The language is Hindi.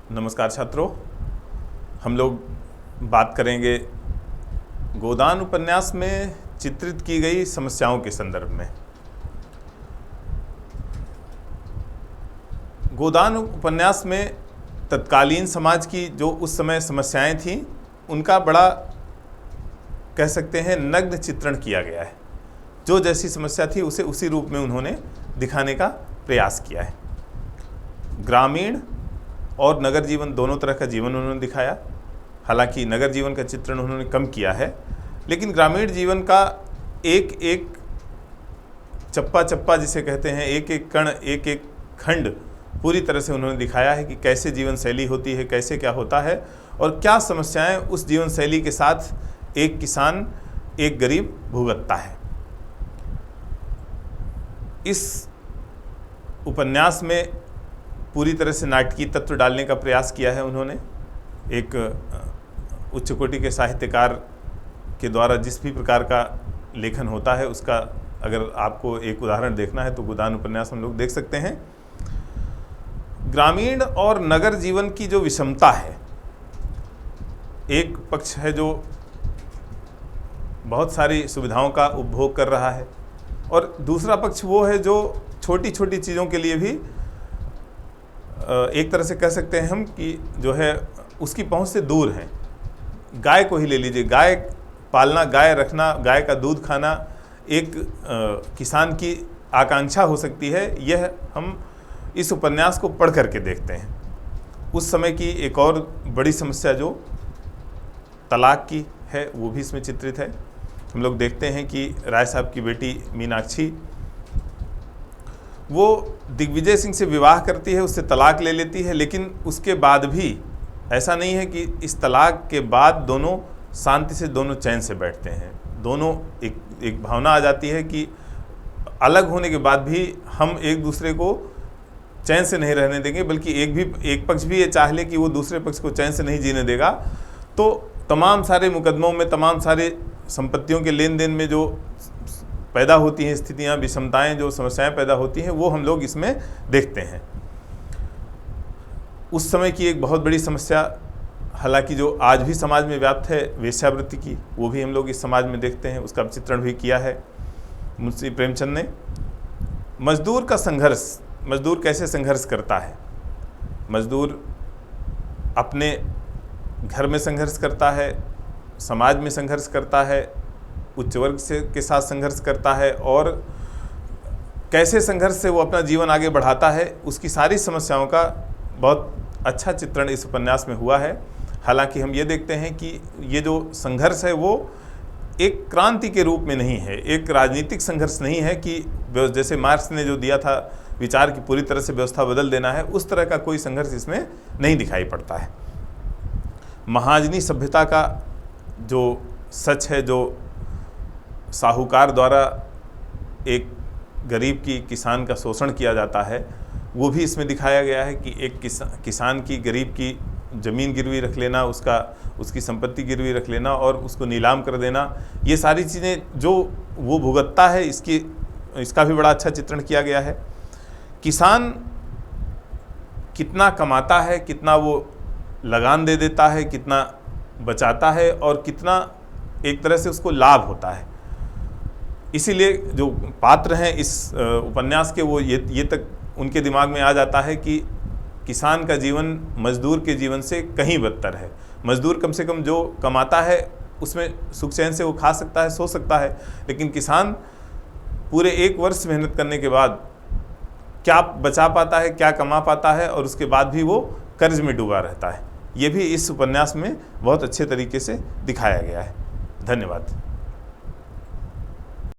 नमस्कार छात्रों, हम लोग बात करेंगे गोदान उपन्यास में चित्रित की गई समस्याओं के संदर्भ में। गोदान उपन्यास में तत्कालीन समाज की जो उस समय समस्याएं थीं उनका बड़ा कह सकते हैं नग्न चित्रण किया गया है। जो जैसी समस्या थी उसे उसी रूप में उन्होंने दिखाने का प्रयास किया है। ग्रामीण और नगर जीवन दोनों तरह का जीवन उन्होंने दिखाया। हालांकि नगर जीवन का चित्रण उन्होंने कम किया है, लेकिन ग्रामीण जीवन का एक एक चप्पा चप्पा जिसे कहते हैं, एक एक कण, एक एक खंड पूरी तरह से उन्होंने दिखाया है कि कैसे जीवन शैली होती है, कैसे क्या होता है और क्या समस्याएं उस जीवन शैली के साथ एक किसान, एक गरीब भुगतता है। इस उपन्यास में पूरी तरह से नाटकीय तत्व डालने का प्रयास किया है उन्होंने। एक उच्च कोटि के साहित्यकार के द्वारा जिस भी प्रकार का लेखन होता है उसका अगर आपको एक उदाहरण देखना है तो गोदान उपन्यास हम लोग देख सकते हैं। ग्रामीण और नगर जीवन की जो विषमता है, एक पक्ष है जो बहुत सारी सुविधाओं का उपभोग कर रहा है और दूसरा पक्ष वो है जो छोटी छोटी चीज़ों के लिए भी एक तरह से कह सकते हैं हम कि जो है उसकी पहुंच से दूर हैं। गाय को ही ले लीजिए, गाय पालना, गाय रखना, गाय का दूध खाना एक किसान की आकांक्षा हो सकती है। यह हम इस उपन्यास को पढ़ करके देखते हैं। उस समय की एक और बड़ी समस्या जो तलाक की है वो भी इसमें चित्रित है। हम लोग देखते हैं कि राय साहब की बेटी मीनाक्षी वो दिग्विजय सिंह से विवाह करती है, उससे तलाक ले लेती है, लेकिन उसके बाद भी ऐसा नहीं है कि इस तलाक के बाद दोनों शांति से, दोनों चैन से बैठते हैं। दोनों एक भावना आ जाती है कि अलग होने के बाद भी हम एक दूसरे को चैन से नहीं रहने देंगे, बल्कि एक पक्ष भी ये चाह ले कि वो दूसरे पक्ष को चैन से नहीं जीने देगा। तो तमाम सारे मुकदमों में, तमाम सारे संपत्तियों के लेन देन में जो पैदा होती हैं स्थितियां, विषमताएं, जो समस्याएं पैदा होती हैं वो हम लोग इसमें देखते हैं। उस समय की एक बहुत बड़ी समस्या, हालांकि जो आज भी समाज में व्याप्त है, वेश्यावृत्ति की, वो भी हम लोग इस समाज में देखते हैं। उसका चित्रण भी किया है मुंशी प्रेमचंद ने। मजदूर का संघर्ष, मजदूर कैसे संघर्ष करता है। मजदूर अपने घर में संघर्ष करता है, समाज में संघर्ष करता है, उच्च वर्ग से के साथ संघर्ष करता है और कैसे संघर्ष से वो अपना जीवन आगे बढ़ाता है, उसकी सारी समस्याओं का बहुत अच्छा चित्रण इस उपन्यास में हुआ है। हालांकि हम ये देखते हैं कि ये जो संघर्ष है वो एक क्रांति के रूप में नहीं है, एक राजनीतिक संघर्ष नहीं है कि जैसे मार्क्स ने जो दिया था विचार की पूरी तरह से व्यवस्था बदल देना है, उस तरह का कोई संघर्ष इसमें नहीं दिखाई पड़ता है। महाजनी सभ्यता का जो सच है, जो साहूकार द्वारा एक गरीब की, किसान का शोषण किया जाता है, वो भी इसमें दिखाया गया है कि एक किसान की, गरीब की ज़मीन गिरवी रख लेना, उसकी संपत्ति गिरवी रख लेना और उसको नीलाम कर देना, ये सारी चीज़ें जो वो भुगतता है, इसका भी बड़ा अच्छा चित्रण किया गया है। किसान कितना कमाता है, कितना वो लगान दे देता है, कितना बचाता है और कितना एक तरह से उसको लाभ होता है। इसीलिए जो पात्र हैं इस उपन्यास के, वो ये तक उनके दिमाग में आ जाता है कि किसान का जीवन मजदूर के जीवन से कहीं बदतर है। मजदूर कम से कम जो कमाता है उसमें सुख चैन से वो खा सकता है, सो सकता है, लेकिन किसान पूरे एक वर्ष मेहनत करने के बाद क्या बचा पाता है, क्या कमा पाता है और उसके बाद भी वो कर्ज में डूबा रहता है। ये भी इस उपन्यास में बहुत अच्छे तरीके से दिखाया गया है। धन्यवाद।